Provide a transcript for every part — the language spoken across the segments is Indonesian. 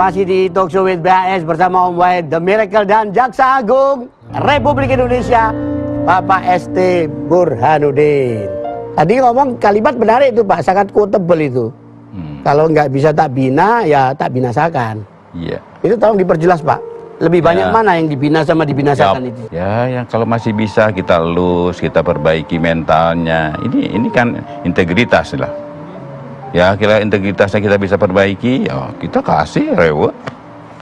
Masih di Talk Show with BAS bersama Om Wahid, The Miracle, dan Jaksa Agung Republik Indonesia, Bapak ST Burhanuddin. Tadi ngomong kalimat menarik itu Pak, sangat quotable itu. Kalau nggak bisa tak bina, ya tak binasakan. Iya. Itu tolong diperjelas Pak. Lebih banyak mana yang dibina sama dibinasakan itu? Ya, yang kalau masih bisa kita elus, kita perbaiki mentalnya. Ini kan integritas lah. Ya, kira integritasnya kita bisa perbaiki, ya kita kasih reward.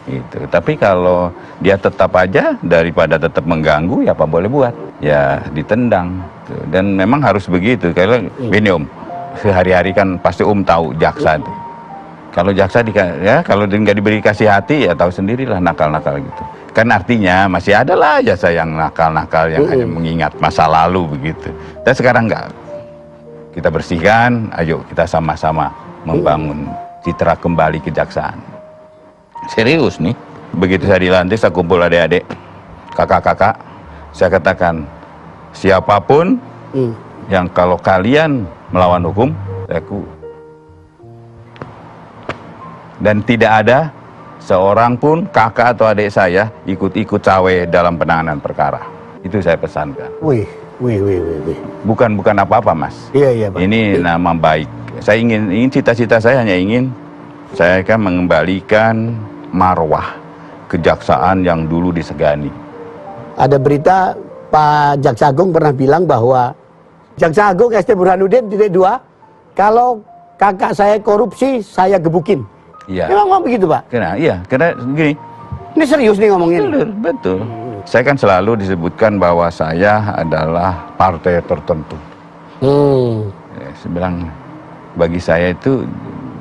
Gitu. Tapi kalau dia tetap aja, daripada tetap mengganggu, ya apa boleh buat? Ya ditendang. Dan memang harus begitu. Karena ini Om, sehari-hari kan pasti Om tahu jaksa. Kalau jaksa ya kalau nggak diberi kasih hati, ya tahu sendirilah nakal-nakal gitu. Kan artinya masih ada lah jasa yang nakal-nakal yang hanya mengingat masa lalu begitu. Dan sekarang nggak. Kita bersihkan, ayo kita sama-sama membangun citra kembali kejaksaan. Serius nih, begitu saya dilantik, saya kumpul adik-adik, kakak-kakak, saya katakan, siapapun yang kalau kalian melawan hukum, dan tidak ada seorang pun kakak atau adik saya ikut-ikut cawe dalam penanganan perkara. Itu saya pesankan. Wih. Bukan apa-apa Mas. Iya Pak. Ini nama baik. Saya ingin cita-cita saya hanya ingin saya akan mengembalikan marwah kejaksaan yang dulu disegani. Ada berita Pak Jaksa Agung pernah bilang bahwa Jaksa Agung ST Burhanuddin _2, kalau kakak saya korupsi, saya gebukin. Iya. Memang ngomong begitu Pak? Karena gini. Ini serius nih ngomongin. Betul. Saya kan selalu disebutkan bahwa saya adalah partai tertentu. Saya bilang, bagi saya itu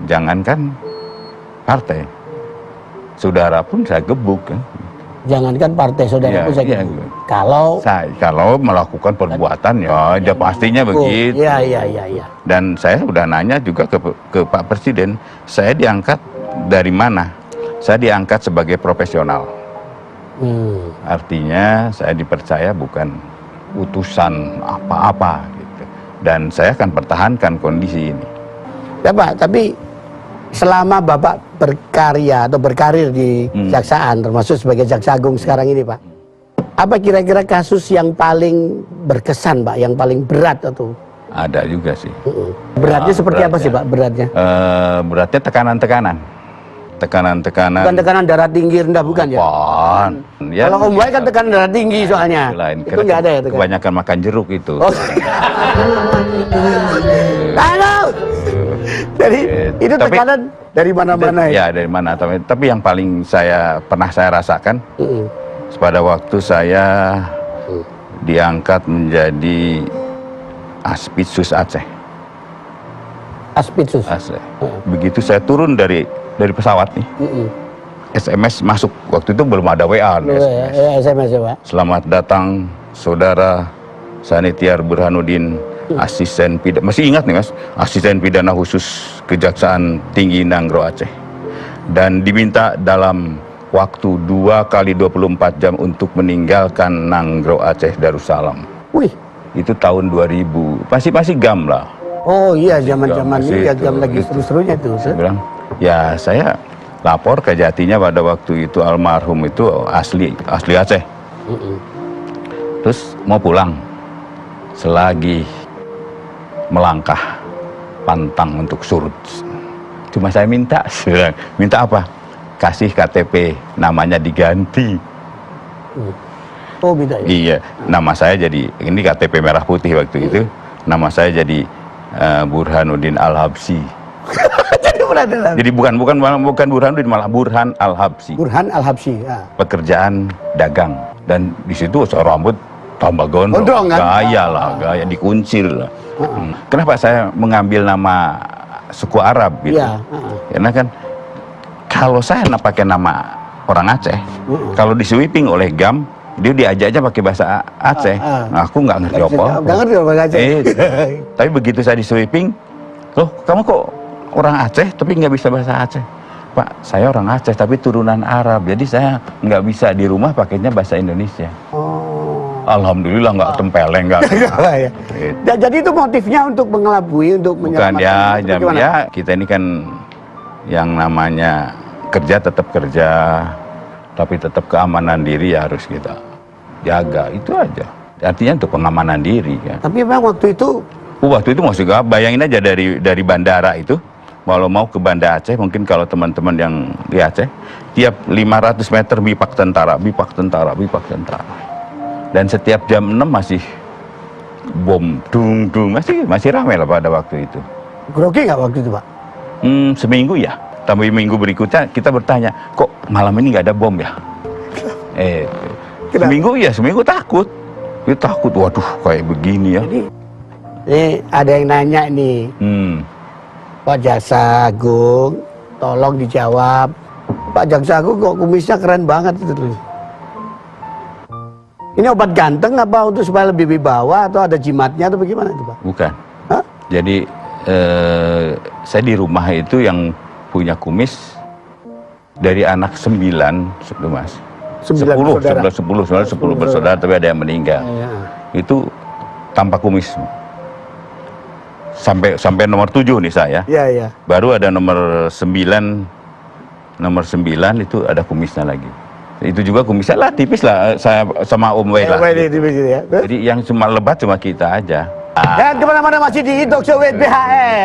jangankan partai, saudara pun saya gebuk kan. Jangankan partai, saudara pun saya gebuk. Kalau melakukan perbuatan ya pastinya begitu. Iya. Dan saya udah nanya juga ke Pak Presiden, saya diangkat dari mana? Saya diangkat sebagai profesional. Artinya saya dipercaya bukan utusan apa-apa gitu. Dan saya akan pertahankan kondisi ini. Ya Pak, tapi selama Bapak berkarya atau berkarir di kejaksaan, termasuk sebagai Jaksa Agung sekarang ini Pak, apa kira-kira kasus yang paling berkesan Pak, yang paling berat atau? Ada juga sih. Beratnya seperti apa sih Pak beratnya? Beratnya tekanan-tekanan. Bukan tekanan darah tinggi rendah, bukan ya? Ya, kalau Om Wahid kan tekanan darah tinggi soalnya. Itu nggak ada ya tekanan. Kebanyakan makan jeruk itu. Jadi itu tekanan dari mana-mana ya? Ya dari mana. Tapi yang paling pernah saya rasakan pada waktu saya diangkat menjadi Aspitsus Aceh. Aspitsus. Begitu saya turun dari pesawat nih, SMS masuk. Waktu itu belum ada WA. SMS ya Pak. Selamat datang saudara Sanitiar Burhanuddin, asisten pidana. Masih ingat nih Mas, asisten pidana khusus Kejaksaan Tinggi Nanggro Aceh. Dan diminta dalam waktu 2 kali 24 jam untuk meninggalkan Nanggro Aceh Darussalam. Wih. Itu tahun 2000. Masih GAM lah. Oh iya, zaman-zaman ini ya, GAM lagi seru-serunya tuh. Saya bilang, ya saya lapor ke Jatinya pada waktu itu almarhum itu asli Aceh. Terus mau pulang, selagi melangkah pantang untuk surut, cuma saya minta apa? Kasih KTP, namanya diganti. Oh beda ya? Iya, nama saya jadi, ini KTP merah putih waktu itu, nama saya jadi Burhanuddin Al-Habsyi. Jadi bukan Burhanuddin, malah Burhan Al-Habsyi. Burhan Al-Habsyi. Ya. Pekerjaan dagang, dan di situ rambut tambah gondrong, gaya dikuncir lah. Kenapa saya mengambil nama suku Arab gitu? Karena kan kalau saya pakai nama orang Aceh, kalau di sweeping oleh GAM, dia diajak aja pakai bahasa Aceh. Nah, aku nggak ngerti apa. Nggak ngerti bahasa Aceh. Tapi begitu saya di sweeping, loh kamu kok orang Aceh tapi nggak bisa bahasa Aceh? Pak, saya orang Aceh tapi turunan Arab, jadi saya nggak bisa di rumah pakainya bahasa Indonesia. Alhamdulillah nggak tempeleng, nggak. Jadi itu motifnya untuk mengelabui, untuk menyelamatkan. Bukan ya, kita ini kan yang namanya kerja tetap kerja, tapi tetap keamanan diri ya harus kita jaga, itu aja. Artinya untuk pengamanan diri kan. Tapi memang waktu itu Masih gak, bayangin aja dari bandara itu, kalau mau ke Banda Aceh, mungkin kalau teman-teman yang di Aceh, tiap 500 meter bipak tentara. Dan setiap jam 6 masih bom, dung, masih ramai lah pada waktu itu. grogi nggak waktu itu Pak? Seminggu ya. Tapi minggu berikutnya kita bertanya, kok malam ini nggak ada bom ya? Seminggu takut. Kita takut, waduh kayak begini ya. Ini ada yang nanya nih, Pak Jaksa Agung, tolong dijawab. Pak Jaksa Agung kok kumisnya keren banget itu tuh. Ini obat ganteng apa untuk supaya lebih wibawa atau ada jimatnya atau bagaimana itu Pak? Bukan. Hah? Jadi saya di rumah itu yang punya kumis dari anak 9, Mas. 10 bersaudara, tapi ada yang meninggal. Ya. Itu tanpa kumis. Sampai nomor 7 nih saya. Iya. Baru ada nomor 9 itu ada kumisnya lagi. Itu juga kumisnya lah tipis lah, saya sama Om Wei lah. Ya. Jadi yang cuma lebat cuma kita aja. Dan kemana-mana masih di Talkshow with BHN.